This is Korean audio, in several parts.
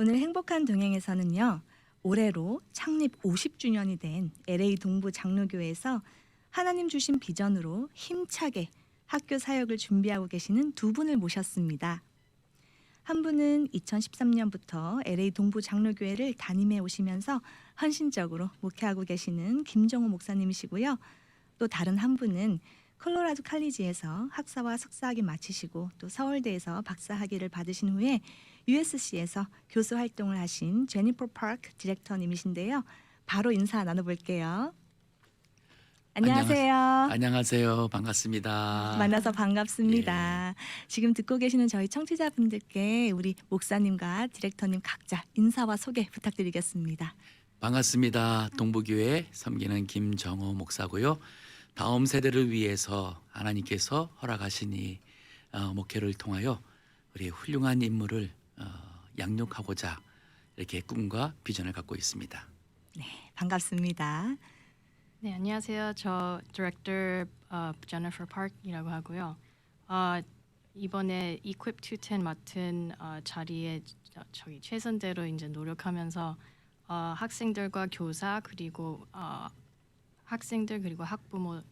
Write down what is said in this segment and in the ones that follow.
오늘 행복한 동행에서는요. 올해로 창립 50주년이 된 LA 동부 장로교회에서 하나님 주신 비전으로 힘차게 학교 사역을 준비하고 계시는 두 분을 모셨습니다. 한 분은 2013년부터 LA 동부 장로교회를 담임해 오시면서 헌신적으로 목회하고 계시는 김정호 목사님이시고요. 또 다른 한 분은 콜로라도 칼리지에서 학사와 석사학위 마치시고 또 서울대에서 박사학위를 받으신 후에 USC에서 교수 활동을 하신 제니퍼 파크 디렉터님이신데요. 바로 인사 나눠볼게요. 안녕하세요. 안녕하세요. 반갑습니다. 만나서 반갑습니다. 지금 듣고 계시는 저희 청취자분들께 우리 목사님과 디렉터님 각자 인사와 소개 부탁드리겠습니다. 반갑습니다. 동부교회 섬기는 김정호 목사고요. 다음 세대를 위해서 하나님께서 허락하신 이 목회를 통하여 우리 훌륭한 인물을 양육하고자 이렇게 꿈과 비전을 갖고 있습니다. 네, 반갑습니다. 네, 안녕하세요. 저 디렉터 제니퍼 파크이라고 하고요. 이번에 Equip 210 맡은 자리에 저기 최선대로 이제 노력하면서 학생들과 교사 그리고 학생들 그리고 학부모를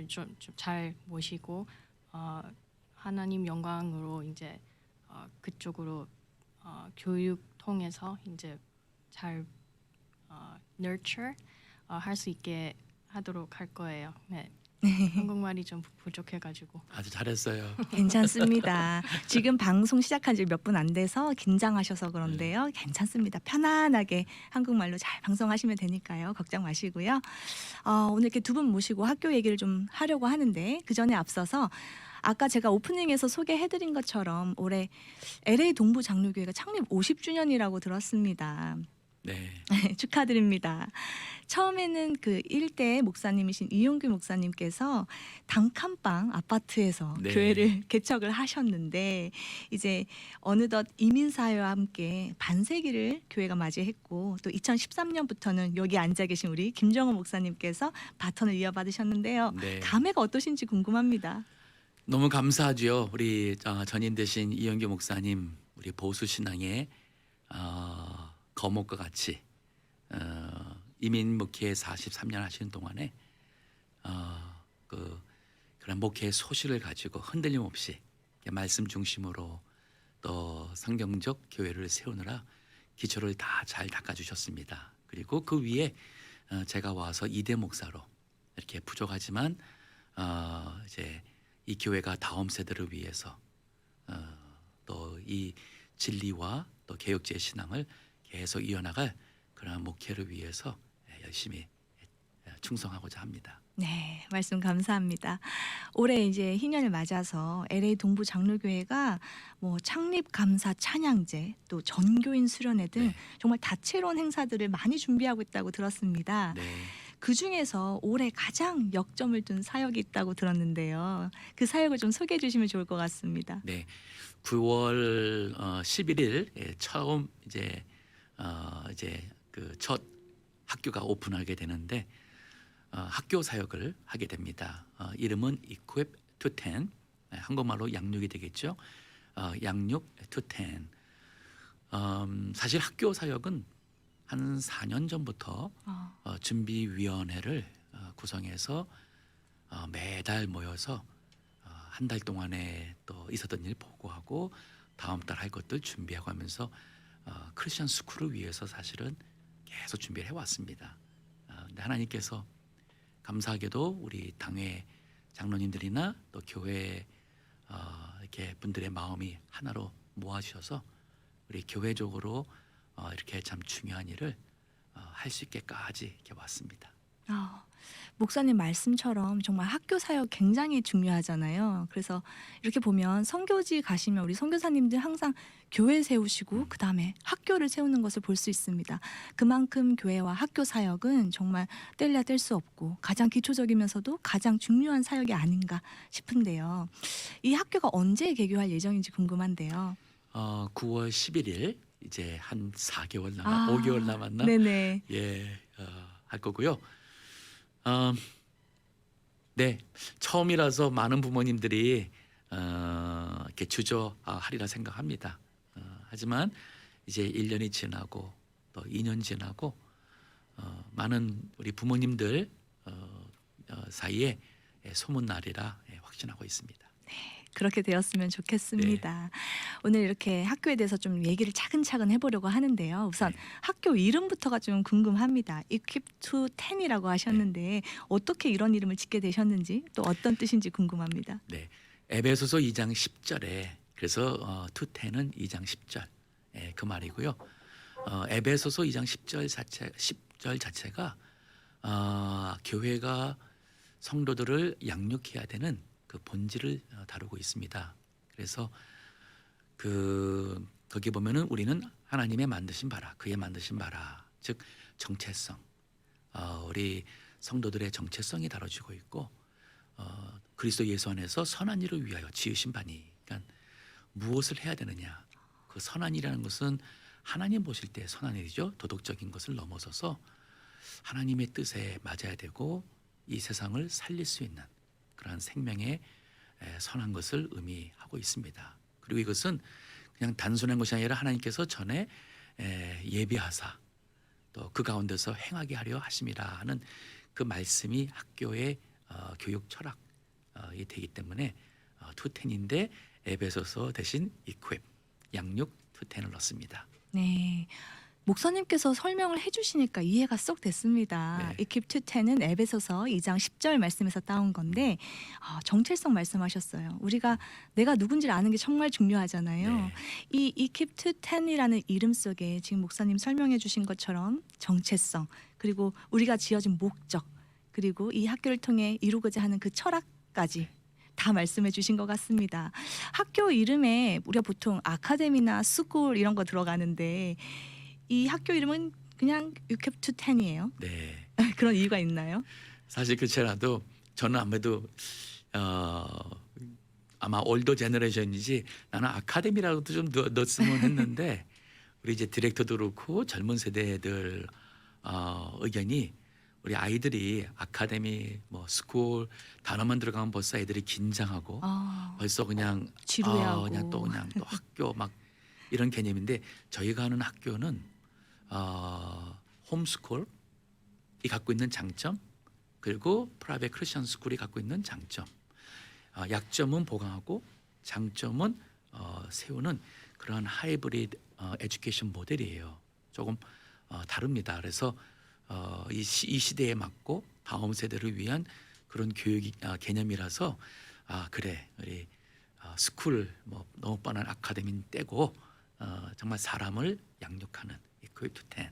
좀 잘 모시고 하나님 영광으로 이제 그쪽으로 교육 통해서 이제 잘 nurture 할 수 있게 하도록 할 거예요. 네. 한국말이 좀 부족해가지고. 아주 잘했어요. 괜찮습니다. 지금 방송 시작한 지 몇 분 안 돼서 긴장하셔서 그런데요. 괜찮습니다. 편안하게 한국말로 잘 방송하시면 되니까요. 걱정 마시고요. 오늘 이렇게 두 분 모시고 학교 얘기를 좀 하려고 하는데 그 전에 앞서서 아까 제가 오프닝에서 소개해드린 것처럼 올해 LA 동부 장로교회가 창립 50주년이라고 들었습니다. 네. 축하드립니다. 처음에는 그 일대 목사님이신 이용규 목사님께서 단칸방 아파트에서 네. 교회를 개척을 하셨는데 이제 어느덧 이민사회와 함께 반세기를 교회가 맞이했고 또 2013년부터는 여기 앉아 계신 우리 김정호 목사님께서 바톤을 이어받으셨는데요. 네. 감회가 어떠신지 궁금합니다. 너무 감사하죠. 우리 전임 되신 이영규 목사님, 우리 보수 신앙의 거목과 같이 이민 목회 43년 하시는 동안에 그런 목회의 소실을 가지고 흔들림 없이 말씀 중심으로 또 성경적 교회를 세우느라 기초를 다 잘 닦아주셨습니다. 그리고 그 위에 제가 와서 이대 목사로 이렇게 부족하지만 이제 이 교회가 다음 세대를 위해서 또 이 진리와 또 개혁제의 신앙을 계속 이어나갈 그런 목회를 위해서 열심히 충성하고자 합니다. 네, 말씀 감사합니다. 올해 이제 희년을 맞아서 LA 동부 장로교회가 뭐 창립 감사 찬양제, 또 전교인 수련회 등 네. 정말 다채로운 행사들을 많이 준비하고 있다고 들었습니다. 네. 그 중에서 올해 가장 역점을 둔 사역이 있다고 들었는데요. 그 사역을 좀 소개해 주시면 좋을 것 같습니다. 네. 9월 11일 처음 이제 그 첫 학교가 오픈하게 되는데 학교 사역을 하게 됩니다. 이름은 Equip 210, 한국말로 양육이 되겠죠. 양육 210. 사실 학교 사역은 한 4년 전부터 준비위원회를 구성해서 매달 모여서 한 달 동안에 또 있었던 일 보고하고 다음 달 할 것들 준비하고 하면서 크리스천 스쿨을 위해서 사실은 계속 준비를 해왔습니다. 근데 하나님께서 감사하게도 우리 당회 장로님들이나 또 교회 이렇게 분들의 마음이 하나로 모아주셔서 우리 교회적으로 이렇게 참 중요한 일을 할 수 있게까지 이렇게 왔습니다. 목사님 말씀처럼 정말 학교 사역 굉장히 중요하잖아요. 그래서 이렇게 보면 선교지 가시면 우리 선교사님들 항상 교회 세우시고 그 다음에 학교를 세우는 것을 볼 수 있습니다. 그만큼 교회와 학교 사역은 정말 뗄래야 뗄 수 없고 가장 기초적이면서도 가장 중요한 사역이 아닌가 싶은데요. 이 학교가 언제 개교할 예정인지 궁금한데요. 9월 11일 이제 한 4개월 5개월 남았나? 네네. 할 거고요. 네, 처음이라서 많은 부모님들이 이렇게 주저하리라 생각합니다. 하지만 이제 1년이 지나고 또 2년 지나고 많은 우리 부모님들 사이에 소문나리라 확신하고 있습니다. 그렇게 되었으면 좋겠습니다. 오늘 이렇게 학교에 대해서 좀 얘기를 차근차근 해보려고 하는데요. 우선 네. 학교 이름부터가 좀 궁금합니다. Equip to 10이라고 하셨는데 어떻게 이런 이름을 짓게 되셨는지 또 어떤 뜻인지 궁금합니다. 네, 에베소서 2장 10절에 그래서 to 10은 2장 10절 그 말이고요. 에베소서 2장 10절 자체가 교회가 성도들을 양육해야 되는 그 본질을 다루고 있습니다. 그래서 거기 보면은 우리는 하나님의 만드신 바라, 그의 만드신 바라, 즉 정체성, 우리 성도들의 정체성이 다뤄지고 있고 그리스도 예수 안에서 선한 일을 위하여 지으신 바니, 그러니까 무엇을 해야 되느냐. 그 선한 일이라는 것은 하나님 보실 때 선한 일이죠. 도덕적인 것을 넘어서서 하나님의 뜻에 맞아야 되고 이 세상을 살릴 수 있는 그러한 생명의 선한 것을 의미하고 있습니다. 그리고 이것은 그냥 단순한 것이 아니라 하나님께서 전에 예비하사 또 그 가운데서 행하게 하려 하심이라 하는 그 말씀이 학교의 교육 철학이 되기 때문에 투텐인데 에베소서 대신 equip, 양육 투텐을 넣습니다. 네. 목사님께서 설명을 해주시니까 이해가 쏙 됐습니다. 네. Equip to 10은 에베소서 2장 10절 말씀에서 따온 건데 정체성 말씀하셨어요. 우리가 내가 누군지를 아는 게 정말 중요하잖아요. 네. 이 Equip to 10이라는 이름 속에 지금 목사님 설명해 주신 것처럼 정체성, 그리고 우리가 지어진 목적, 그리고 이 학교를 통해 이루고자 하는 그 철학까지 다 말씀해 주신 것 같습니다. 학교 이름에 우리가 보통 아카데미나 스쿨 이런 거 들어가는데 이 학교 이름은 그냥 Equip to 10이에요. 네. 그런 이유가 있나요? 사실 그렇더라도 저는 아무래도 아마 올더 제너레이션이지 나는 아카데미라고도 좀 넣었으면 했는데 우리 이제 디렉터도 그렇고 젊은 세대들 의견이 우리 아이들이 아카데미 뭐 스쿨 단어만 들어가면 벌써 애들이 긴장하고 벌써 그냥 지루해하고. 그냥 또 학교 막 이런 개념인데 저희가 하는 학교는 홈스쿨이 갖고 있는 장점 그리고 프라이빗 크리스천 스쿨이 갖고 있는 장점, 약점은 보강하고 장점은 세우는 그러한 하이브리드 에듀케이션 모델이에요. 조금 다릅니다. 그래서 이 시대에 맞고 다음 세대를 위한 그런 교육 개념이라서 그래 우리 스쿨 뭐 너무 뻔한 아카데미는 떼고 정말 사람을 양육하는 Equip to 10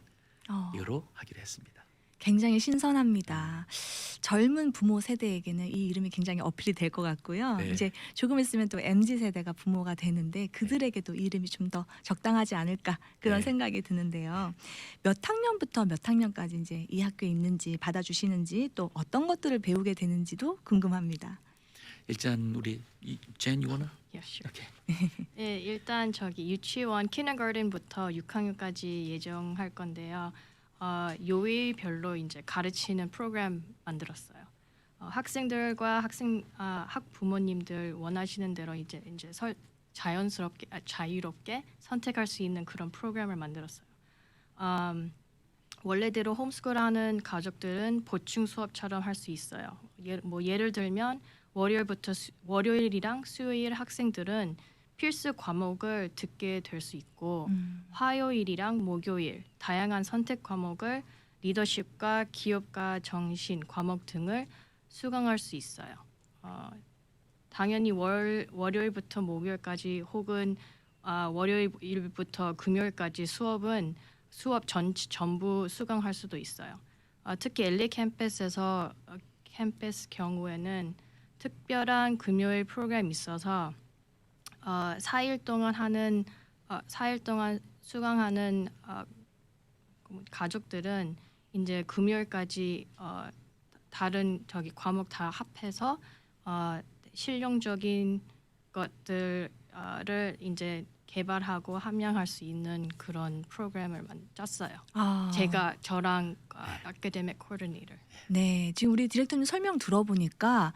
이로 하기로 했습니다. 굉장히 신선합니다. 젊은 부모 세대에게는 이 이름이 굉장히 어필이 될 것 같고요. 네. 이제 조금 있으면 또 MZ 세대가 부모가 되는데 그들에게도 이 이름이 좀 더 적당하지 않을까 그런 네. 생각이 드는데요. 몇 학년부터 몇 학년까지 이제 이 학교에 있는지 받아주시는지 또 어떤 것들을 배우게 되는지도 궁금합니다. 일단 우리 젠 유원아 Yeah, sure. 이렇게 네, 일단 저기 유치원 kindergarten부터 6학년까지 예정할 건데요. 요일별로 이제 가르치는 프로그램 만들었어요. 학생들과 학부모님들 원하시는 대로 이제 자유롭게 선택할 수 있는 그런 프로그램을 만들었어요. 원래대로 홈스쿨하는 가족들은 보충 수업처럼 할 수 있어요. 예를 들면 월요일이랑 수요일 학생들은 필수 과목을 듣게 될 수 있고 화요일이랑 목요일 다양한 선택 과목을 리더십과 기업가 정신 과목 등을 수강할 수 있어요. 당연히 월요일부터 목요일까지 혹은 월요일부터 금요일까지 수업 전부 수강할 수도 있어요. 특히 LA 캠퍼스 경우에는 특별한 금요일 프로그램이 있어서 4일 동안 수강하는 가족들은 이제 금요일까지 다른 과목 다 합해서 실용적인 것들을 이제 개발하고 함양할 수 있는 그런 프로그램을 짰어요. 저랑 아카데믹 코디네이터. 네, 지금 우리 디렉터님 설명 들어보니까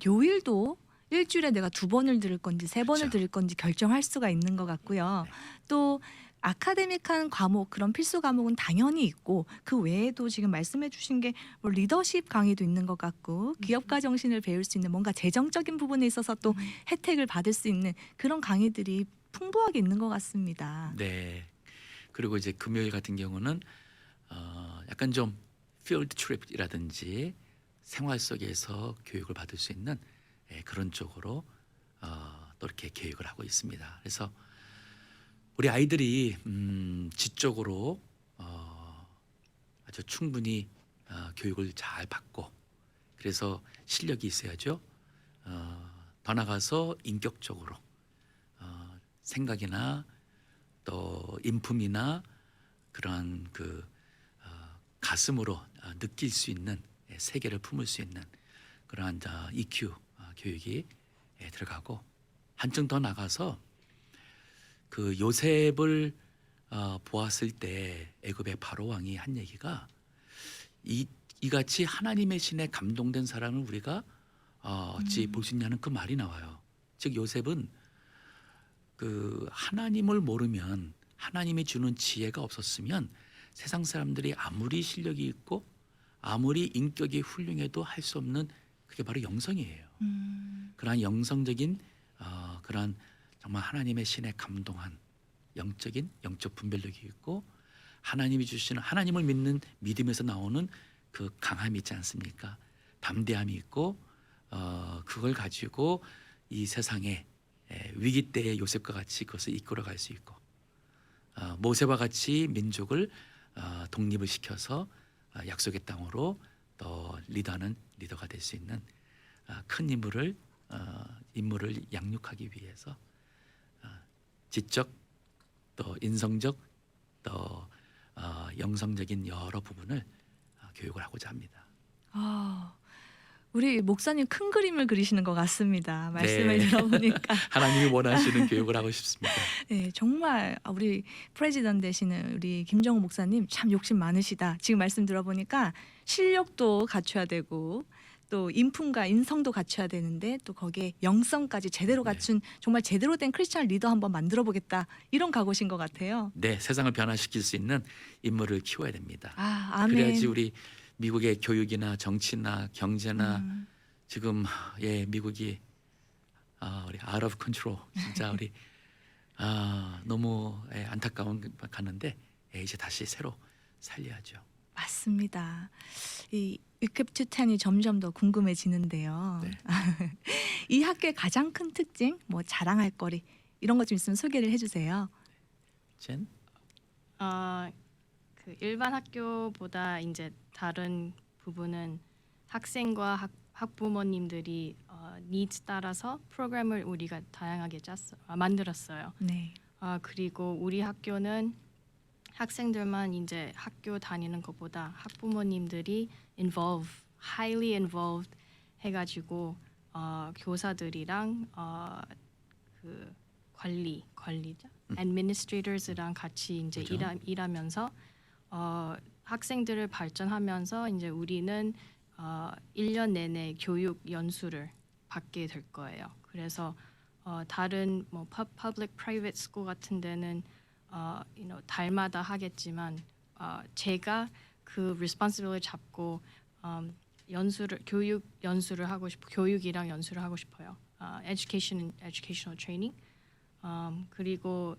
요일도 일주일에 내가 2번을 들을 건지 3번을 그렇죠. 들을 건지 결정할 수가 있는 것 같고요. 또 아카데믹한 과목 그런 필수 과목은 당연히 있고 그 외에도 지금 말씀해 주신 게 뭐 리더십 강의도 있는 것 같고 기업가 정신을 배울 수 있는 뭔가 재정적인 부분에 있어서 또 혜택을 받을 수 있는 그런 강의들이 풍부하게 있는 것 같습니다. 네. 그리고 이제 금요일 같은 경우는 약간 좀 필드 트립이라든지 생활 속에서 교육을 받을 수 있는 그런 쪽으로 또 이렇게 계획을 하고 있습니다. 그래서 우리 아이들이 지적으로 아주 충분히 교육을 잘 받고 그래서 실력이 있어야죠. 더 나가서 인격적으로 생각이나 또 인품이나 그런 가슴으로 느낄 수 있는 세계를 품을 수 있는 그러한 EQ 교육이 들어가고 한층 더 나가서 그 요셉을 보았을 때 애굽의 바로 왕이 한 얘기가 이같이 하나님의 신에 감동된 사람을 우리가 어찌 볼 수 있냐는 그 말이 나와요. 즉 요셉은 그 하나님을 모르면 하나님이 주는 지혜가 없었으면 세상 사람들이 아무리 실력이 있고 아무리 인격이 훌륭해도 할 수 없는 그게 바로 영성이에요. 그러한 영성적인 그러한 정말 하나님의 신에 감동한 영적 분별력이 있고 하나님이 주시는 하나님을 믿는 믿음에서 나오는 그 강함이 있지 않습니까? 담대함이 있고 그걸 가지고 이 세상에 위기 때의 요셉과 같이 그것을 이끌어갈 수 있고 모세와 같이 민족을 독립을 시켜서 약속의 땅으로 또 리더하는 리더가 될 수 있는 큰 인물을 양육하기 위해서 지적 또 인성적 또 영성적인 여러 부분을 교육을 하고자 합니다. 우리 목사님 큰 그림을 그리시는 것 같습니다. 말씀을 네. 들어보니까. 하나님이 원하시는 교육을 하고 싶습니다. 네, 정말 우리 프레지던트 되시는 우리 김정우 목사님 참 욕심 많으시다. 지금 말씀 들어보니까 실력도 갖춰야 되고 또 인품과 인성도 갖춰야 되는데 또 거기에 영성까지 제대로 네. 갖춘 정말 제대로 된 크리스천 리더 한번 만들어 보겠다. 이런 각오신 것 같아요. 네, 세상을 변화시킬 수 있는 인물을 키워야 됩니다. 아멘. 그래야지 우리 미국의 교육이나 정치나 경제나 지금 미국이 우리 out of control 진짜 우리 너무 안타까운 가는데 이제 다시 새로 살려야죠. 맞습니다. 이 이집트 10이 점점 더 궁금해지는데요. 네. 이 학교의 가장 큰 특징, 뭐 자랑할 거리 이런 것 좀 있으면 소개를 해주세요. 젠? 그 일반 학교보다 이제 다른 부분은 학생과 학부모님들이 니즈 따라서 프로그램을 우리가 다양하게 만들었어요. 네. 그리고 우리 학교는 학생들만 이제 학교 다니는 것보다 학부모님들이 highly involved 해가지고 교사들이랑 그 관리자, administrators랑 같이 이제 그렇죠. 일하면서 학생들을 발전하면서 이제 우리는 1년 내내 교육 연수를 받게 될 거예요. 그래서 다른 뭐 public private school 같은 데는 달마다 하겠지만 제가 그 responsibility 잡고 교육 연수를 하고 싶고 교육이랑 연수를 하고 싶어요. educational training. 그리고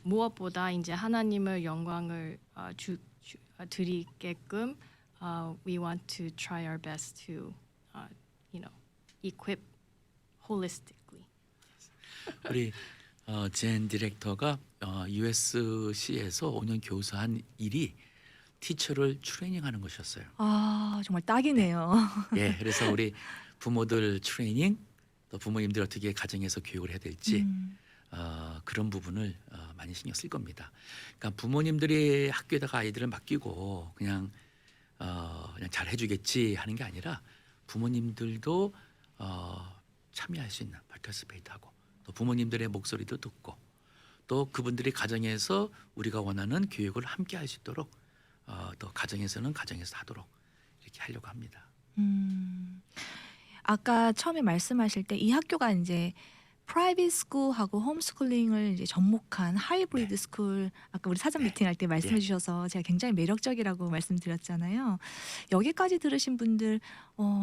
무엇보다 이제 하나님을 영광을 드리게끔 we want to try our best to equip holistically. 우리 젠 디렉터가 USC에서 5년 교사한 일이 티처를 트레이닝하는 것이었어요. 정말 딱이네요. 예, 그래서 우리 부모들 트레이닝 또 부모님들 어떻게 가정에서 교육을 해야 될지 그런 부분을 많이 신경 쓸 겁니다. 그러니까 부모님들이 학교에다가 아이들을 맡기고 그냥 잘 해주겠지 하는 게 아니라 부모님들도 참여할 수 있는 파티시페이트하고 또 부모님들의 목소리도 듣고 또 그분들이 가정에서 우리가 원하는 교육을 함께 할 수 있도록 또 가정에서는 가정에서 하도록 이렇게 하려고 합니다. 아까 처음에 말씀하실 때 이 학교가 이제 프라이빗 스쿨하고 홈스쿨링을 이제 접목한 하이브리드 스쿨 아까 우리 사전 미팅할 때 말씀해 주셔서 제가 굉장히 매력적이라고 말씀드렸잖아요. 여기까지 들으신 분들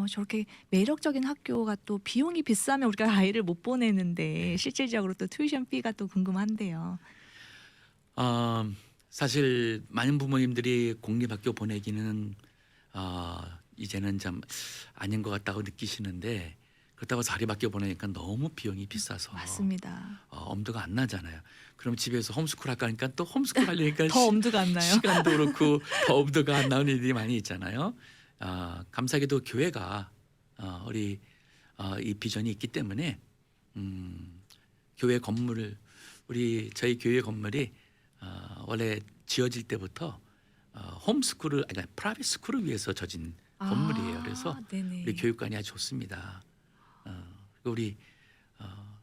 저렇게 매력적인 학교가 또 비용이 비싸면 우리가 아이를 못 보내는데 실질적으로 또 튜이션 비가 또 궁금한데요. 사실 많은 부모님들이 공립학교 보내기는 이제는 좀 아닌 것 같다고 느끼시는데 그렇다고 자립학교 보내니까 너무 비용이 비싸서 맞습니다. 엄두가 안 나잖아요. 그럼 집에서 홈스쿨 할까 하니까 또 홈스쿨 하려니까 더 엄두가 안 나요. 시간도 그렇고 더 엄두가 안 나는 일이 많이 있잖아요. 감사하게도 교회가 우리 이 비전이 있기 때문에 교회 건물을 저희 교회 건물이 원래 지어질 때부터 홈스쿨을 아니 프라이빗 스쿨을 위해서 져진 건물이에요. 그래서 네네. 우리 교육관이 아주 좋습니다. 그리고 우리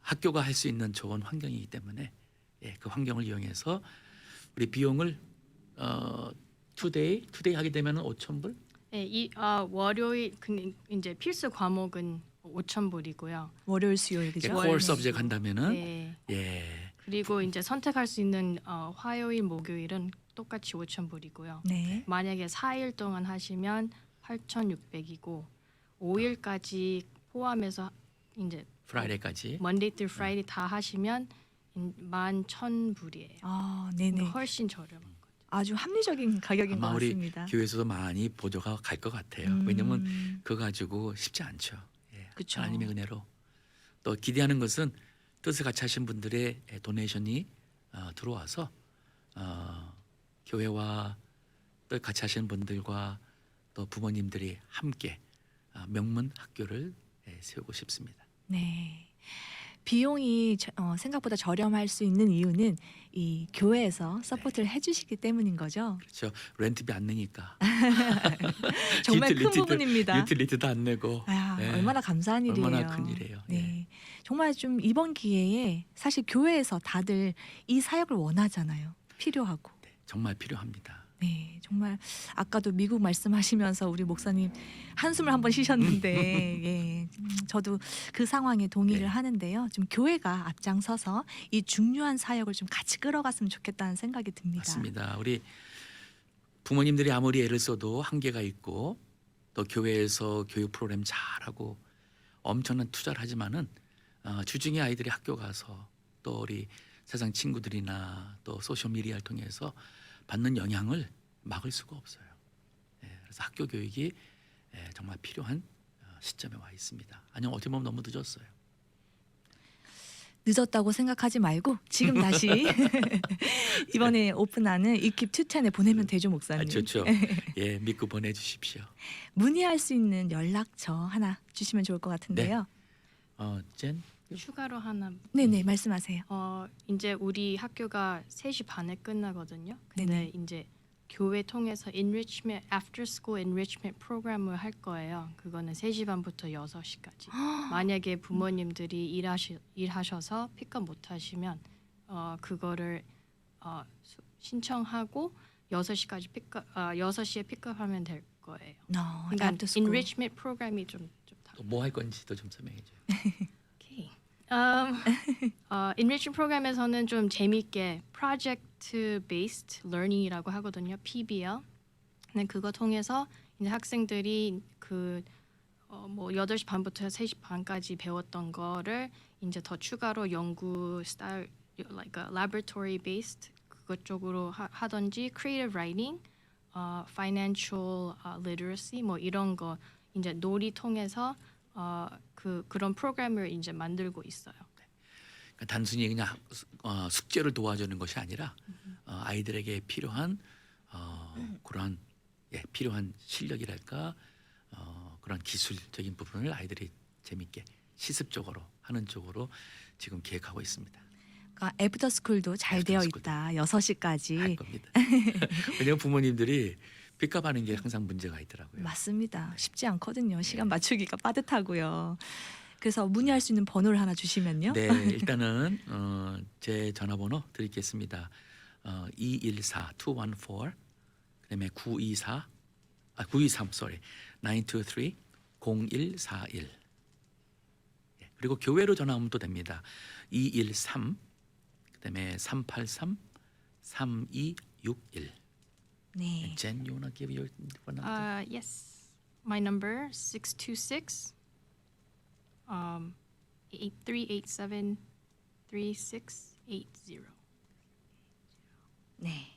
학교가 할 수 있는 좋은 환경이기 때문에 그 환경을 이용해서 우리 비용을 투데이 하게 되면 5,000불. 네, 월요일 이제 필수 과목은 5,000불이고요. 월요일 수요일 그죠? 코어 서브젝트 한다면은 네. 예. 그리고 이제 선택할 수 있는 화요일, 목요일은 똑같이 5,000불이고요. 네. 만약에 4일 동안 하시면 8,600이고 5일까지 포함해서 이제 프라이데이까지. Monday through Friday 다 하시면 11,000불이에요. 네네. 훨씬 저렴한 거죠. 아주 합리적인 가격인 것 아마 우리 같습니다. 교회에서도 많이 보조가 갈 것 같아요. 왜냐하면 그거 가지고 쉽지 않죠. 그쵸. 하나님의 은혜로 또 기대하는 것은 뜻을 같이 하신 분들의 도네이션이 들어와서 교회와 뜻 같이 하시는 분들과 또 부모님들이 함께 명문 학교를 세우고 싶습니다. 네. 비용이 생각보다 저렴할 수 있는 이유는 이 교회에서 서포트를 해주시기 때문인 거죠. 그렇죠. 렌트비 안 내니까. 정말 큰 유틸리티도- 부분입니다. 유틸리티도 안 내고. 네. 얼마나 감사한 일이에요. 얼마나 큰 일이에요. 네. 정말 좀 이번 기회에 사실 교회에서 다들 이 사역을 원하잖아요. 필요하고. 정말 필요합니다. 네, 정말 아까도 미국 말씀하시면서 우리 목사님 한숨을 한번 쉬셨는데, 예, 저도 그 상황에 동의를 네. 하는데요. 좀 교회가 앞장서서 이 중요한 사역을 좀 같이 끌어갔으면 좋겠다는 생각이 듭니다. 맞습니다. 우리 부모님들이 아무리 애를 써도 한계가 있고 또 교회에서 교육 프로그램 잘하고 엄청난 투자를 하지만은 주중에 아이들이 학교 가서 또 우리 세상 친구들이나 또 소셜 미디어를 통해서 받는 영향을 막을 수가 없어요. 그래서 학교 교육이 정말 필요한 시점에 와 있습니다. 아니면 어떻게 보면 너무 늦었어요. 늦었다고 생각하지 말고 지금 다시 이번에 오픈하는 이킵 210에 보내면 되죠, 목사님. 좋죠. 예, 믿고 보내주십시오. 문의할 수 있는 연락처 하나 주시면 좋을 것 같은데요. 젠? 추가로 하나 네네, 말씀하세요. 이제 우리 학교가 3시 반에 끝나거든요. 근데 네네. 이제 교회 통해서 enrichment after school enrichment 프로그램을 할 거예요. 그거는 3시 반부터 6시까지. 만약에 부모님들이 일하셔서 픽업 못 하시면 그거를 신청하고 6시까지 6시에 픽업하면 될 거예요. 그러니까 after school. enrichment 프로그램이 좀 또 뭐 할 건지도 좀 설명해줘요. 오케이. enrichment 프로그램에서는 좀 재미있게 project based learning이라고 하거든요. PBL. 근데 그거 통해서 이제 학생들이 뭐 8시 반부터 3시 반까지 배웠던 거를 이제 더 추가로 연구 스타일 like a laboratory based 그것 쪽으로 하든지 creative writing, financial literacy 뭐 이런 거 이제 놀이 통해서 그런 프로그램을 이제 만들고 있어요. 그러니까 단순히 그냥 숙제를 도와주는 것이 아니라 아이들에게 필요한 그런 필요한 실력이랄까 그런 기술적인 부분을 아이들이 재밌게 시습적으로 하는 쪽으로 지금 계획하고 있습니다. 그러니까 애프터 스쿨도 잘 애프터 되어 스쿨도 있다. 할 6시까지. 겁니다. 왜냐하면 부모님들이 픽업하는 게 항상 문제가 있더라고요. 맞습니다. 쉽지 않거든요. 시간 맞추기가 빠듯하고요. 그래서 문의할 수 있는 번호를 하나 주시면요. 네, 일단은 제 전화번호 드리겠습니다. 214-214 그다음에 923 sorry 923-0141 그리고 교회로 전화하면 또 됩니다. 213 그다음에 383 3261. 네. Jen, you wanna give your phone number? Yes. My number 626 8387 3680. 네.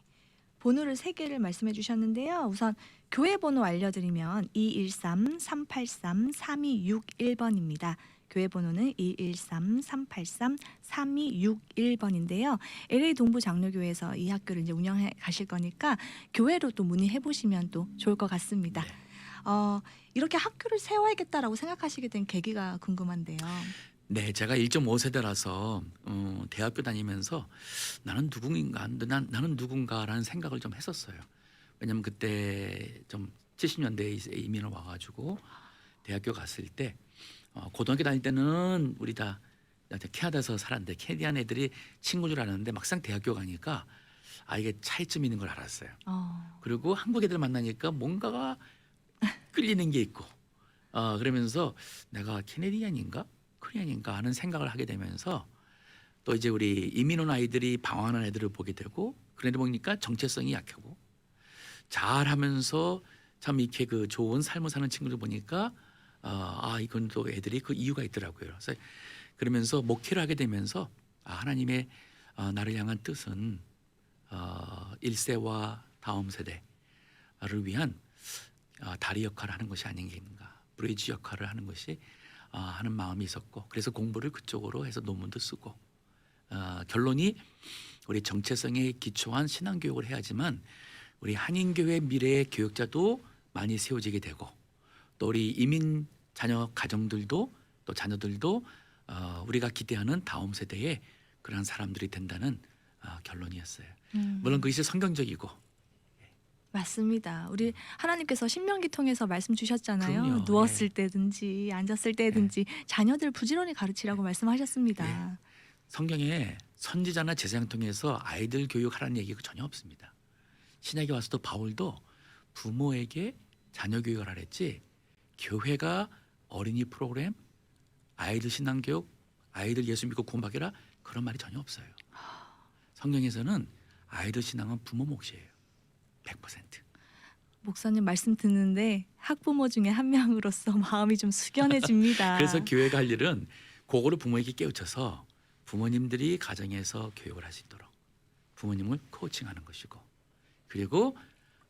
번호를 세 개를 말씀해 주셨는데요. 우선 교회 번호 알려드리면 213-383-3261번입니다. 교회 번호는 213-383-3261번인데요. LA 동부 장로교회에서 이 학교를 이제 운영해 가실 거니까 교회로 또 문의해 보시면 또 좋을 것 같습니다. 네. 이렇게 학교를 세워야겠다라고 생각하시게 된 계기가 궁금한데요. 네, 제가 1.5세대라서 대학교 다니면서 나는 누군가라는 생각을 좀 했었어요. 왜냐면 그때 좀 70년대에 이민을 와가지고 대학교 갔을 때 고등학교 다닐 때는 우리 다 캐나다에서 살았는데 캐나디안 애들이 친구인 줄 알았는데 막상 대학교 가니까 이게 차이점이 있는 걸 알았어요. 그리고 한국 애들 만나니까 뭔가가 끌리는 게 있고 그러면서 내가 캐네디안인가 코리안인가 하는 생각을 하게 되면서 또 이제 우리 이민 온 아이들이 방황하는 애들을 보게 되고 그런 애들 보니까 정체성이 약하고 잘하면서 참 이렇게 그 좋은 삶을 사는 친구들 보니까 이건 또 애들이 그 이유가 있더라고요. 그래서 그러면서 목회를 하게 되면서 하나님의 나를 향한 뜻은 1세와 다음 세대를 위한 다리 역할을 하는 것이 아닌가, 브리지 역할을 하는 것이 하는 마음이 있었고 그래서 공부를 그쪽으로 해서 논문도 쓰고 결론이 우리 정체성에 기초한 신앙교육을 해야지만 우리 한인교회 미래의 교육자도 많이 세워지게 되고 또 우리 이민 자녀 가정들도 또 자녀들도 우리가 기대하는 다음 세대의 그런 사람들이 된다는 결론이었어요. 물론 그것이 성경적이고 맞습니다. 우리 하나님께서 신명기 통해서 말씀 주셨잖아요. 그럼요. 누웠을 때든지 앉았을 때든지 자녀들 부지런히 가르치라고 말씀하셨습니다. 성경에 선지자나 제사장 통해서 아이들 교육하라는 얘기가 전혀 없습니다. 신약에 와서도 바울도 부모에게 자녀 교육을 하랬지 교회가 어린이 프로그램, 아이들 신앙교육, 아이들 예수 믿고 구원받게라 그런 말이 전혀 없어요. 성경에서는 아이들 신앙은 부모 몫이에요. 100%. 목사님 말씀 듣는데 학부모 중에 한 명으로서 마음이 좀 숙연해집니다. 그래서 교회가 할 일은 그거를 부모에게 깨우쳐서 부모님들이 가정에서 교육을 할 수 있도록 부모님을 코칭하는 것이고 그리고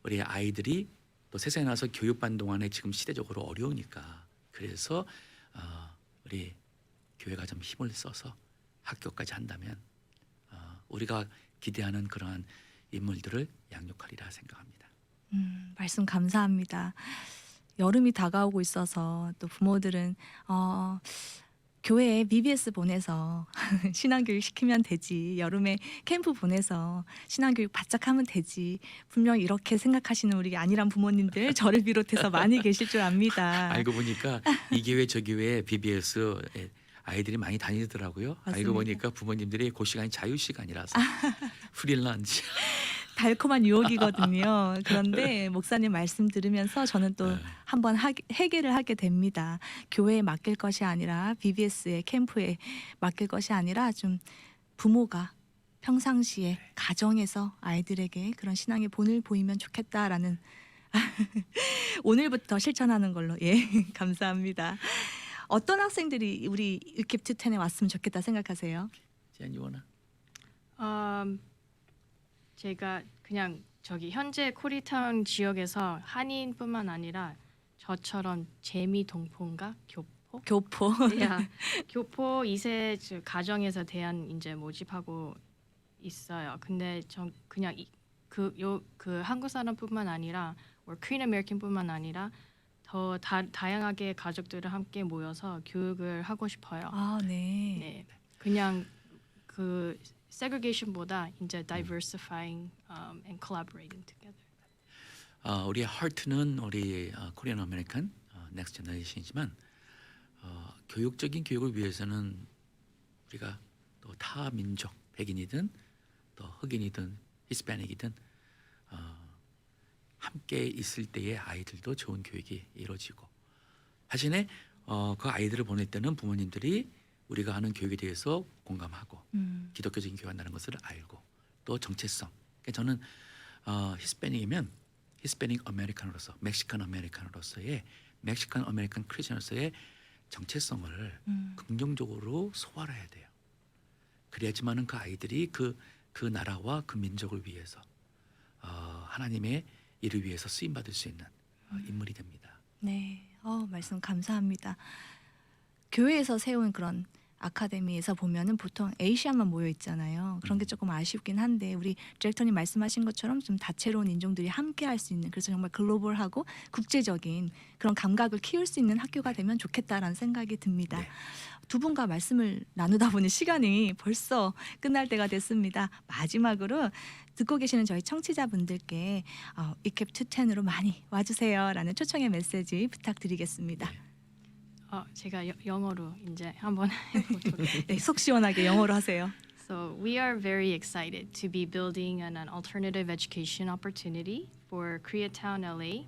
우리 아이들이 또 세상에 나와서 교육받는 동안에 지금 시대적으로 어려우니까 그래서 우리 교회가 좀 힘을 써서 학교까지 한다면 우리가 기대하는 그러한 인물들을 양육하리라 생각합니다. 말씀 감사합니다. 여름이 다가오고 있어서 또 부모들은 교회에 VBS 보내서 신앙교육 시키면 되지 여름에 캠프 보내서 신앙교육 바짝 하면 되지 분명 이렇게 생각하시는 우리 안일한 부모님들 저를 비롯해서 많이 계실 줄 압니다. 알고 보니까 이 교회 저 교회 BBS 아이들이 많이 다니더라고요. 맞습니다. 알고 보니까 부모님들이 그 시간이 자유 시간이라서 프리런치. 달콤한 유혹이거든요. 그런데 목사님 말씀 들으면서 저는 또 한번 회개를 하게 됩니다. 교회에 맡길 것이 아니라 BBS의 캠프에 맡길 것이 아니라 좀 부모가 평상시에 가정에서 아이들에게 그런 신앙의 본을 보이면 좋겠다라는 오늘부터 실천하는 걸로 감사합니다. 어떤 학생들이 우리 이집트 10에 왔으면 좋겠다 생각하세요? Jen, you wanna? 제가 그냥 저기 현재 코리타운 지역에서 한인뿐만 아니라 저처럼 재미 동포인가 교포? 교포. 교포 2세 가정에서 대한 이제 모집하고 있어요. 근데 전 그냥 그 한국 사람뿐만 아니라 Korean American뿐만 아니라 더 다양하게 가족들을 함께 모여서 교육을 하고 싶어요. 네. 네, 그냥 그 segregation보다 이제 diversifying and collaborating together. 우리 하트는 우리 코리안 아메리칸 넥스트 제너레이션이지만 교육적인 교육을 위해서는 우리가 또 타 민족 백인이든 또 흑인이든 히스패닉이든 함께 있을 때의 아이들도 좋은 교육이 이루어지고 하신에 그 아이들을 보낼 때는 부모님들이 우리가 하는 교육에 대해서 공감하고 기독교적인 교회가 한다는 것을 알고 또 정체성. 그러니까 저는 히스패닉이면 히스패닉 아메리칸으로서 멕시칸 아메리칸으로서의 멕시칸 아메리칸 크리스천으로서의 정체성을 긍정적으로 소화를 해야 돼요. 그래야지만은 그 아이들이 그 나라와 그 민족을 위해서 하나님의 일을 위해서 쓰임 받을 수 있는 인물이 됩니다. 네, 말씀 감사합니다. 교회에서 세운 그런 아카데미에서 보면은 보통 에이시아만 모여 있잖아요. 그런 게 조금 아쉽긴 한데 우리 디렉터님 말씀하신 것처럼 좀 다채로운 인종들이 함께 할 수 있는, 그래서 정말 글로벌하고 국제적인 그런 감각을 키울 수 있는 학교가 되면 좋겠다라는 생각이 듭니다. 네. 두 분과 말씀을 나누다 보니 시간이 벌써 끝날 때가 됐습니다. 마지막으로 듣고 계시는 저희 청취자분들께 이캡 210으로 많이 와주세요라는 초청의 메시지 부탁드리겠습니다. 네. 제가 영어로 이제 한번 해보도록. 네, 속 시원하게 영어로 하세요. So we are very excited to be building an alternative education opportunity for Koreatown, LA,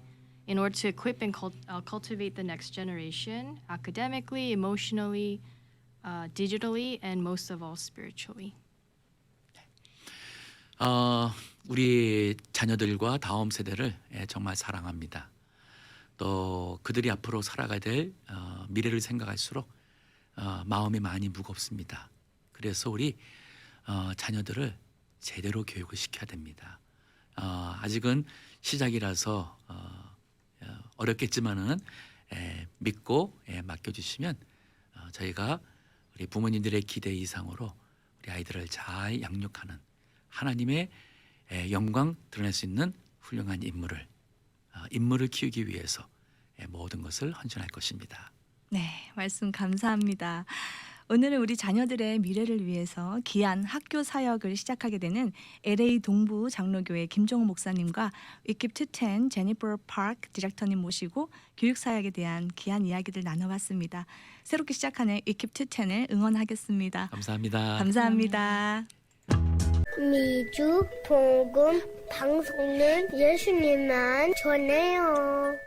in order to equip and cultivate the next generation academically, emotionally, digitally, and most of all spiritually. 우리 자녀들과 다음 세대를 정말 사랑합니다. 또 그들이 앞으로 살아가야 될 미래를 생각할수록 마음이 많이 무겁습니다. 그래서 우리 자녀들을 제대로 교육을 시켜야 됩니다. 아직은 시작이라서 어렵겠지만은 믿고 맡겨주시면 저희가 우리 부모님들의 기대 이상으로 우리 아이들을 잘 양육하는 하나님의 영광 드러낼 수 있는 훌륭한 인물을 키우기 위해서 모든 것을 헌신할 것입니다. 네, 말씀 감사합니다. 오늘은 우리 자녀들의 미래를 위해서 귀한 학교 사역을 시작하게 되는 LA 동부 장로교회 김종호 목사님과 이캡 210 제니퍼 파크 디렉터님 모시고 교육 사역에 대한 귀한 이야기들 나눠봤습니다. 새롭게 시작하는 이캡 210을 응원하겠습니다. 감사합니다. 감사합니다. 미주 복음 방송은 예수님만 전해요.